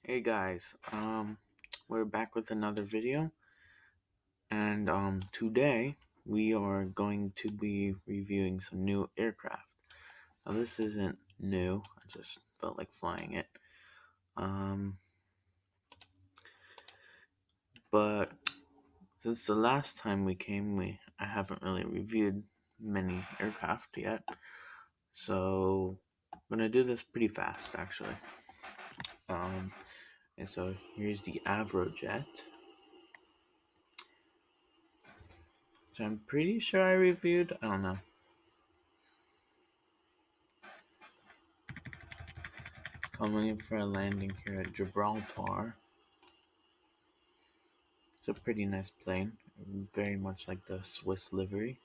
Hey guys, we're back with another video, and today we are going to be reviewing some new aircraft. Now this isn't new, I just felt like flying it. But since the last time we came, I haven't really reviewed many aircraft yet, so I'm gonna do this pretty fast actually. And so here's the Avrojet, which I'm pretty sure I reviewed. I don't know. Coming in for a landing here at Gibraltar. It's a pretty nice plane, very much like the Swiss livery.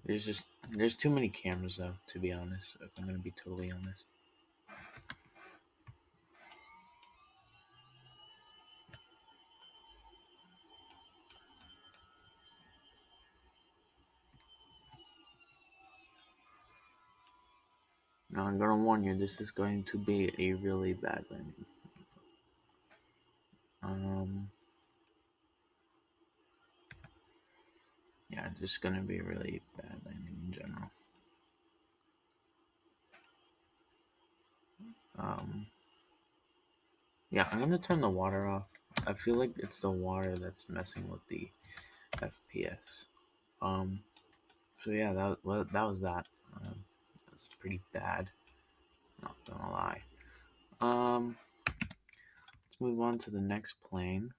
There's too many cameras though, to be honest, if I'm gonna be totally honest. Now I'm gonna warn you, this is going to be a really bad landing. Yeah, just gonna be a really bad landing in general. Yeah, I'm gonna turn the water off. I feel like it's the water that's messing with the FPS. So yeah, that was that. That's pretty bad. Not gonna lie. Let's move on to the next plane.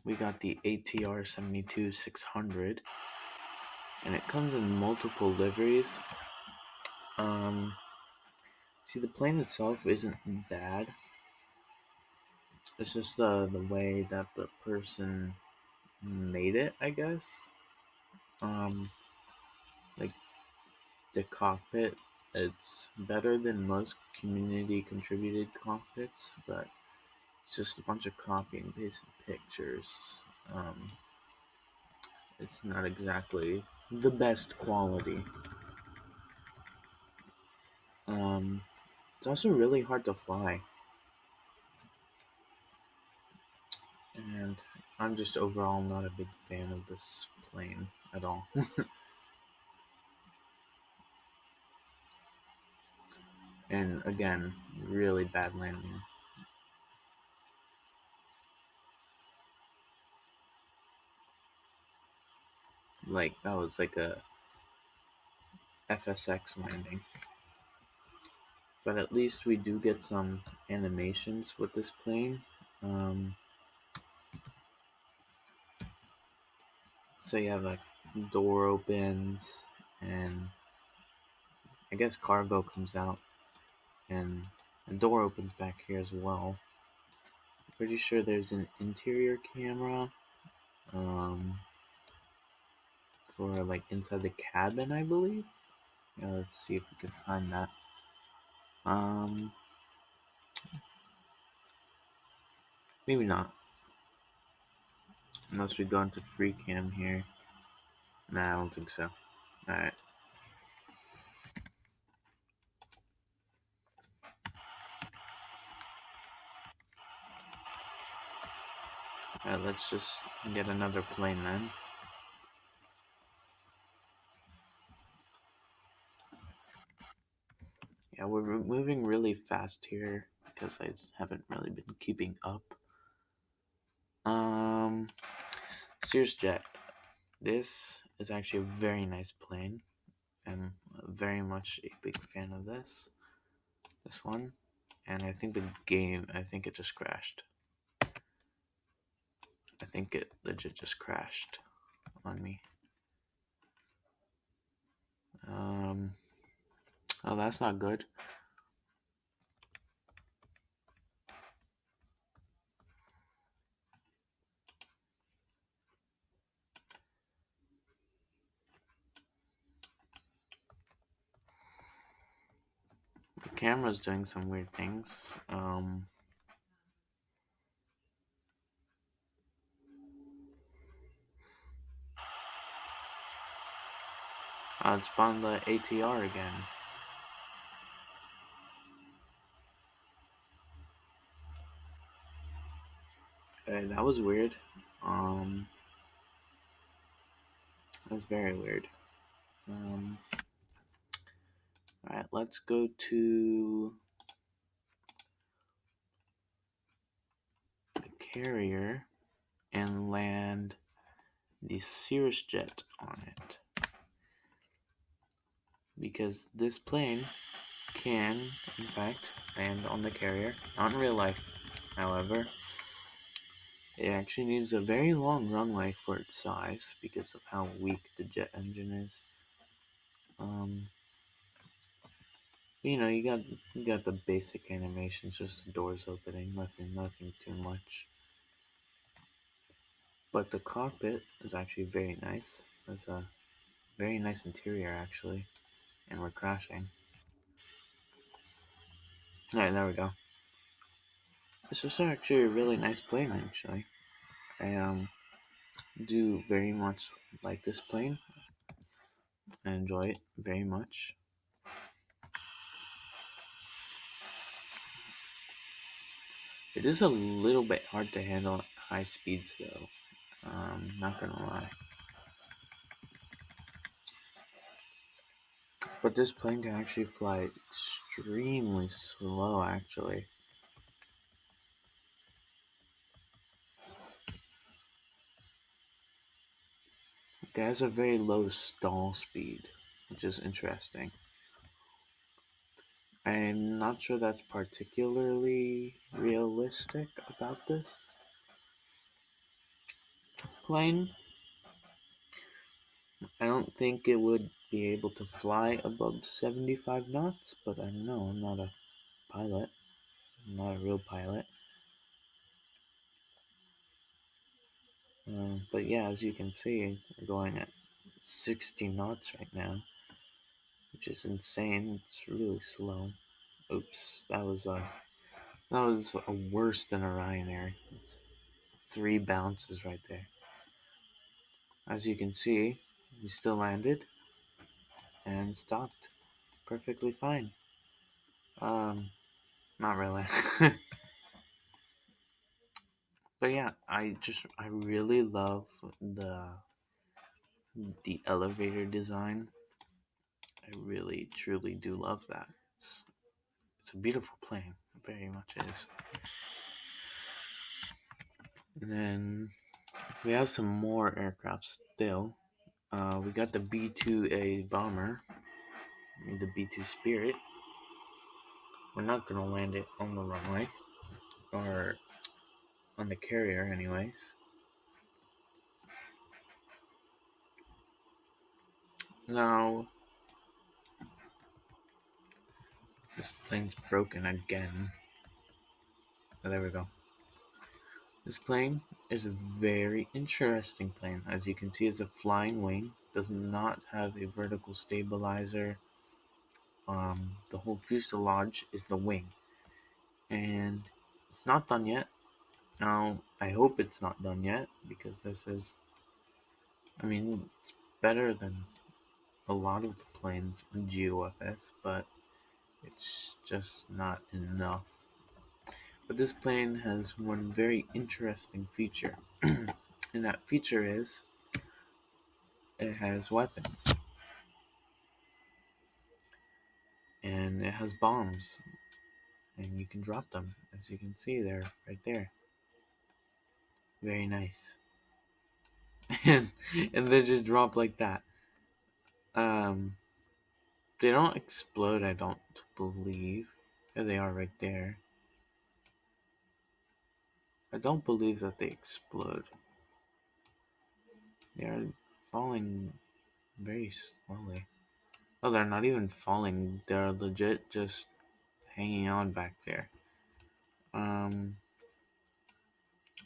We got the ATR 72-600, and it comes in multiple liveries. See, the plane itself isn't bad. It's just the way that the person made it, I guess. Like the cockpit, it's better than most community contributed cockpits, but it's just a bunch of copy and paste pictures. It's not exactly the best quality. It's also really hard to fly, and I'm just overall not a big fan of this plane at all. And again, really bad landing. Like that was like a FSX landing. But at least we do get some animations with this plane. So you have like door opens, and I guess cargo comes out, and the door opens back here as well. Pretty sure there's an interior camera for like inside the cabin, I believe. Yeah, let's see if we can find that. Um, Maybe not, unless we go into free cam here. Nah, I don't think so. All right. All right, let's just get another plane then. Yeah, we're moving really fast here because I haven't really been keeping up. Sears Jet. This is actually a very nice plane. I'm very much a big fan of this one. And I think I think it just crashed. I think it legit just crashed on me. Oh, that's not good. The camera's doing some weird things. It spawned the ATR again. That was weird. That was very weird. Um, all right, let's go to the carrier and land the Cirrus jet on it, because this plane can, in fact, land on the carrier. Not in real life, however. It actually needs a very long runway for its size because of how weak the jet engine is. Um, you got the basic animations, just the doors opening, nothing too much. But the cockpit is actually very nice. It's a very nice interior actually, and we're crashing. All right, there we go. This is actually a really nice plane actually. I do very much like this plane. I enjoy it very much. It is a little bit hard to handle at high speeds though. Not gonna lie. But this plane can actually fly extremely slow actually. It has a very low stall speed, which is interesting. I'm not sure that's particularly realistic about this plane. I don't think it would be able to fly above 75 knots, but I don't know, I'm not a pilot. I'm not a real pilot. But yeah, as you can see, we're going at 60 knots right now, which is insane. It's really slow. Oops, that was worse than a Ryanair. It's 3 bounces right there. As you can see, we still landed and stopped perfectly fine. Not really. But yeah, I really love the elevator design. I really truly do love that. It's a beautiful plane. It very much is. And then we have some more aircraft still. We got the B-2A bomber, the B-2 Spirit. We're not gonna land it on the runway or on the carrier, anyways. Now this plane's broken again. Oh, there we go. This plane is a very interesting plane. As you can see, it's a flying wing. Does not have a vertical stabilizer. The whole fuselage is the wing, and it's not done yet. Now, I hope it's not done yet because this is, I mean, it's better than a lot of the planes in GeoFS, but it's just not enough. But this plane has one very interesting feature, and that feature is it has weapons and it has bombs, and you can drop them, as you can see there, right there. Very nice. and and they just drop like that. Um, they don't explode, I don't believe. There they are, right there. I don't believe that they explode. They are falling very slowly. Oh, they're not even falling. They're legit just hanging on back there. Um,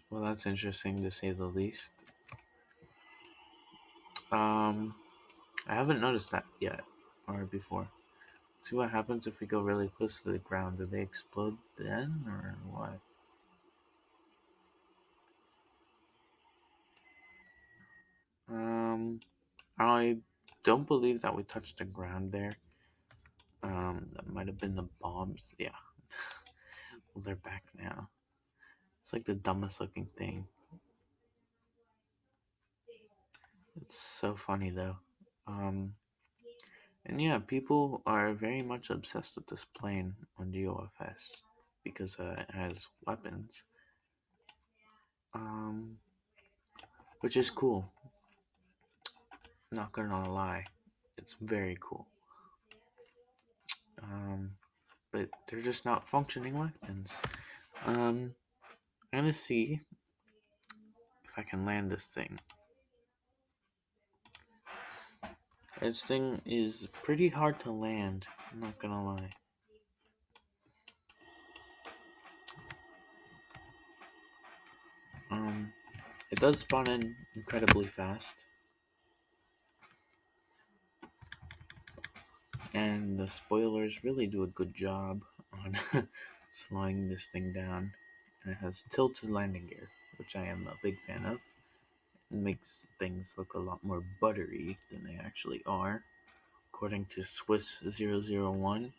well, that's interesting to say the least. Um, I haven't noticed that yet or before. Let's see what happens if we go really close to the ground. Do they explode then or what? Um, I don't believe that we touched the ground there. That might have been the bombs. Yeah. Well, they're back now. It's like the dumbest looking thing. It's so funny though. Um, and yeah, people are very much obsessed with this plane on GeoFS because it has weapons, um, which is cool. Not gonna lie, it's very cool. Um, but they're just not functioning weapons. I'm gonna see if I can land this thing. This thing is pretty hard to land, I'm not gonna lie. It does spawn in incredibly fast, and the spoilers really do a good job on slowing this thing down. And it has tilted landing gear, which I am a big fan of. It makes things look a lot more buttery than they actually are, according to Swiss001.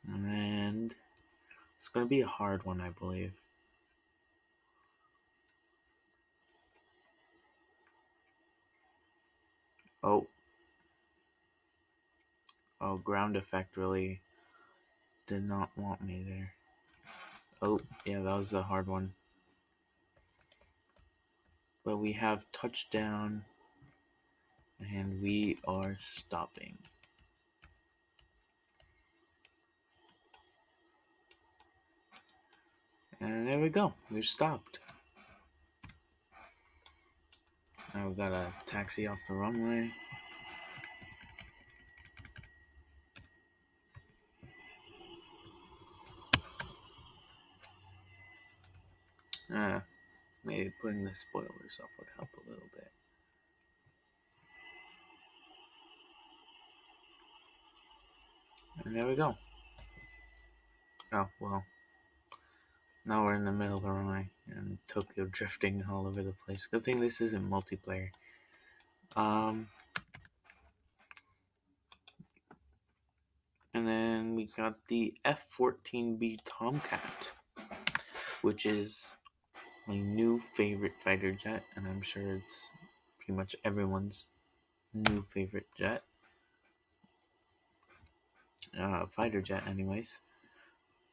And it's going to be a hard one, I believe. Oh. Oh, ground effect really did not want me there. Oh, yeah, that was a hard one. But we have touchdown, and we are stopping. And there we go. We're stopped. Now we've got a taxi off the runway. Maybe putting the spoilers up would help a little bit. And there we go. Oh, well. Now we're in the middle of the runway and Tokyo drifting all over the place. Good thing this isn't multiplayer. And then we got the F-14B Tomcat, which is my new favorite fighter jet, and I'm sure it's pretty much everyone's new favorite jet. Fighter jet, anyways.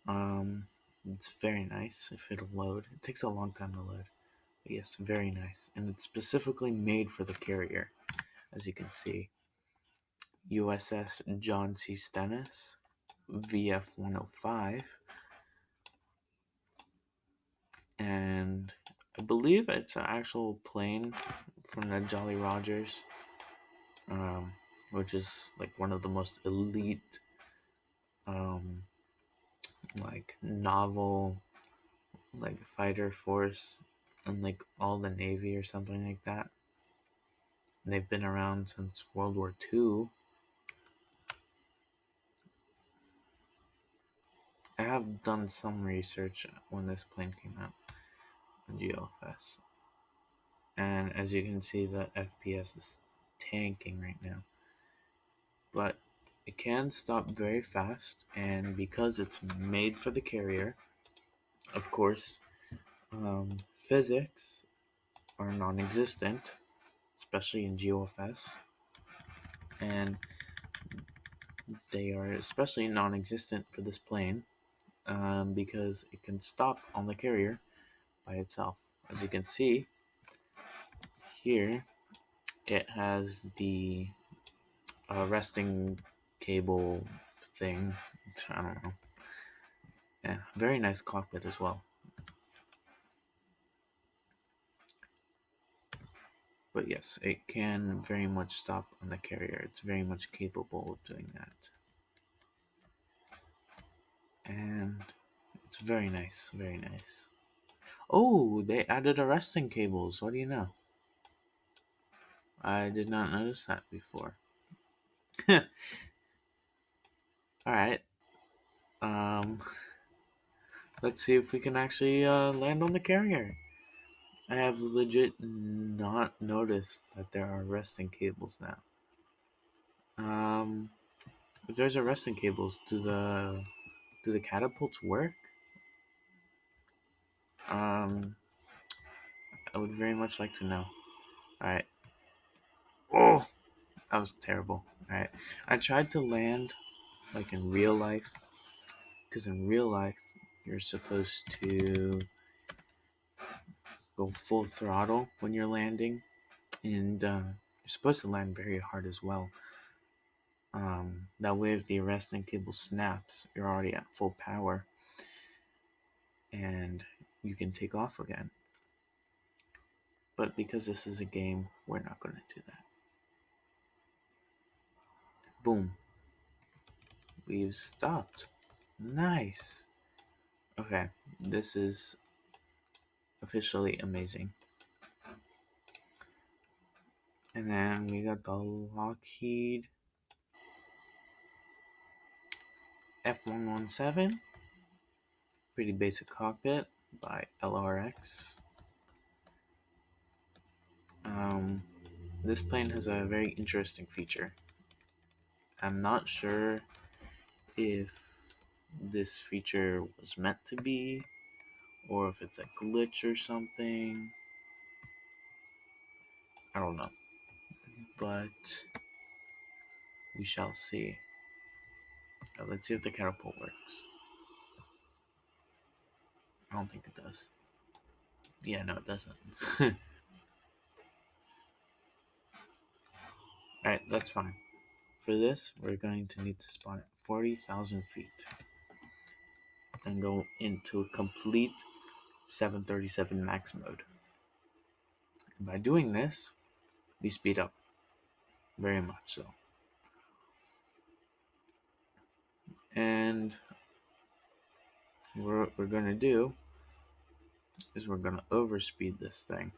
It's very nice if it'll load. It takes a long time to load. But yes, very nice. And it's specifically made for the carrier, as you can see. USS John C. Stennis, VF-105, and I believe it's an actual plane from the Jolly Rogers, which is like one of the most elite, like novel, like fighter force, and like all the Navy or something like that. And they've been around since World War II. I have done some research when this plane came out on GeoFS, and as you can see, the FPS is tanking right now. But it can stop very fast, and because it's made for the carrier, of course, physics are non-existent, especially in GeoFS, and they are especially non-existent for this plane because it can stop on the carrier by itself. As you can see here, it has the resting cable thing. I don't know. Yeah, very nice cockpit as well. But yes, it can very much stop on the carrier. It's very much capable of doing that. And it's very nice, very nice. Oh, they added arresting cables. What do you know? I did not notice that before. Alright. Um, let's see if we can actually land on the carrier. I have legit not noticed that there are arresting cables now. If there's arresting cables, do the Do the catapults work? Um, I would very much like to know. Alright. Oh! That was terrible. Alright. I tried to land like in real life. Because in real life, you're supposed to go full throttle when you're landing. And you're supposed to land very hard as well. That way, if the arresting cable snaps, you're already at full power. And you can take off again. But because this is a game, we're not going to do that. Boom. We've stopped. Nice. Okay, this is officially amazing. And then we got the Lockheed F117. Pretty basic cockpit by LRX. This plane has a very interesting feature. I'm not sure if this feature was meant to be, or if it's a glitch or something. I don't know. But we shall see. Now, let's see if the catapult works. I don't think it does. Yeah, no, it doesn't. Alright, that's fine. For this, we're going to need to spawn at 40,000 feet and go into a complete 737 max mode. And by doing this, we speed up. Very much so. And what we're going to do is we're going to overspeed this thing.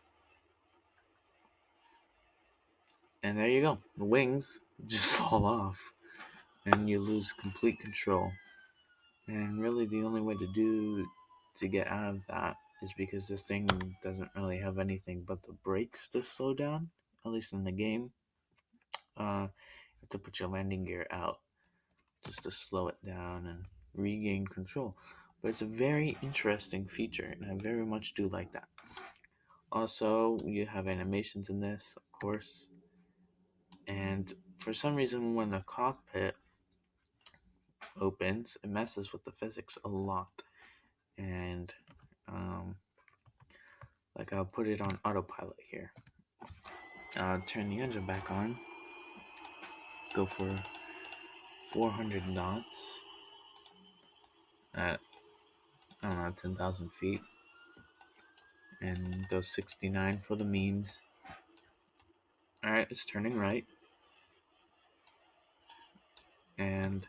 And there you go. The wings just fall off. And you lose complete control. And really the only way to get out of that is because this thing doesn't really have anything but the brakes to slow down, at least in the game. You have to put your landing gear out just to slow it down and regain control. But it's a very interesting feature, and I very much do like that. Also, you have animations in this, of course, and for some reason when the cockpit opens, it messes with the physics a lot. And like I'll put it on autopilot here. Turn the engine back on. Go for 400 knots at, I don't know, 10,000 feet. And go 69 for the memes. Alright, it's turning right. And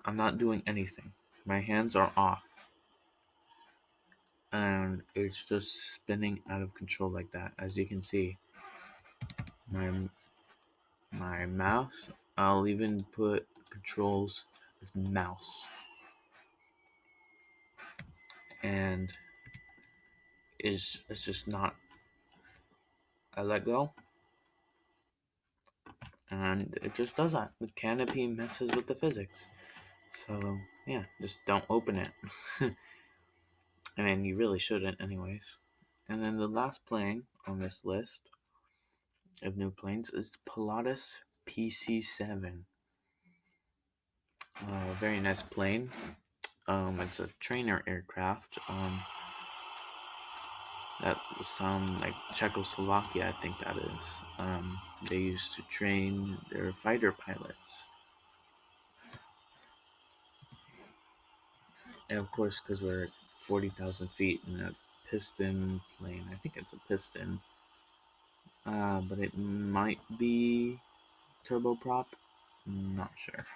I'm not doing anything. My hands are off. And it's just spinning out of control like that. As you can see, my mouse, I'll even put controls as mouse. And it's just not. I let go, and it just does that. The canopy messes with the physics. So yeah, just don't open it. And you really shouldn't anyways. And then the last plane on this list of new planes is Pilatus PC-7. Very nice plane. It's a trainer aircraft. That some like Czechoslovakia, I think that is. They used to train their fighter pilots. And of course, because we're at 40,000 feet in a piston plane, I think it's a piston, but it might be turboprop. Not sure.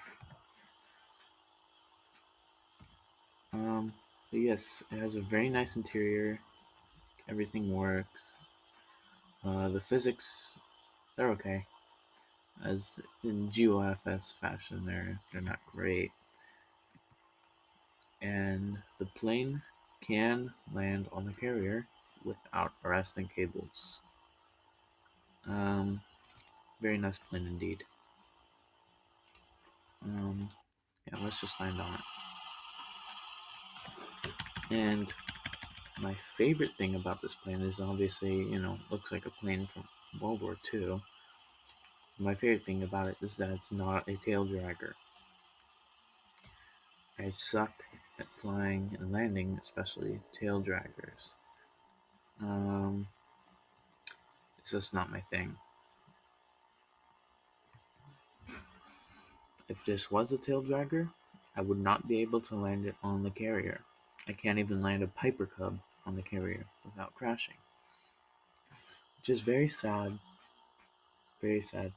But yes, it has a very nice interior. Everything works. The physics, they're okay. As in GeoFS fashion, they're not great. And the plane can land on the carrier without arresting cables. Very nice plane indeed. Yeah, let's just land on it. And my favorite thing about this plane is obviously, looks like a plane from World War II. My favorite thing about it is that it's not a tail dragger. I suck at flying and landing, especially tail draggers. Um, it's just not my thing. If this was a tail dragger, I would not be able to land it on the carrier. I can't even land a Piper Cub on the carrier without crashing. Which is very sad. Very sad.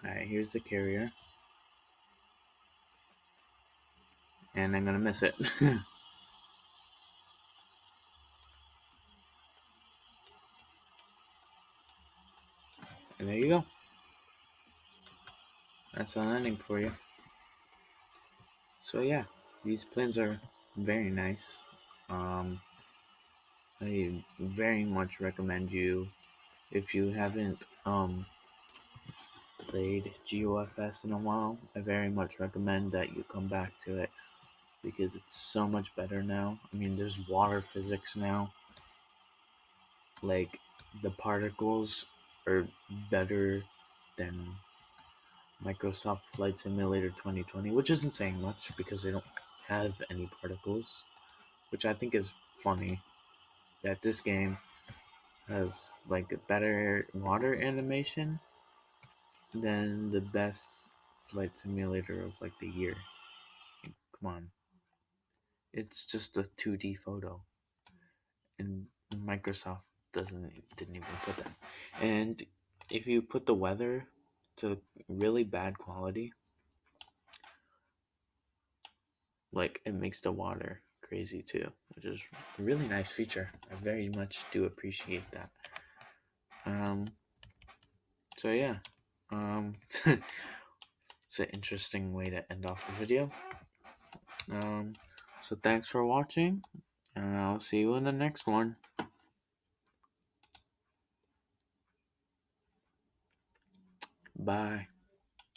Alright, here's the carrier. And I'm gonna miss it. And there you go. That's a landing for you. So yeah, these planes are very nice. I very much recommend you, if you haven't played GeoFS in a while, I very much recommend that you come back to it because it's so much better now. I mean, there's water physics now. Like, the particles are better than Microsoft Flight Simulator 2020, which isn't saying much because they don't have any particles, which I think is funny that this game has like a better water animation than the best flight simulator of like the year. Come on. It's just a 2D photo. And Microsoft didn't even put that. And if you put the weather to really bad quality, like it makes the water crazy too, which is a really nice feature. I very much do appreciate that. Um so yeah. Um it's an interesting way to end off the video. Um so thanks for watching, and I'll see you in the next one. Bye.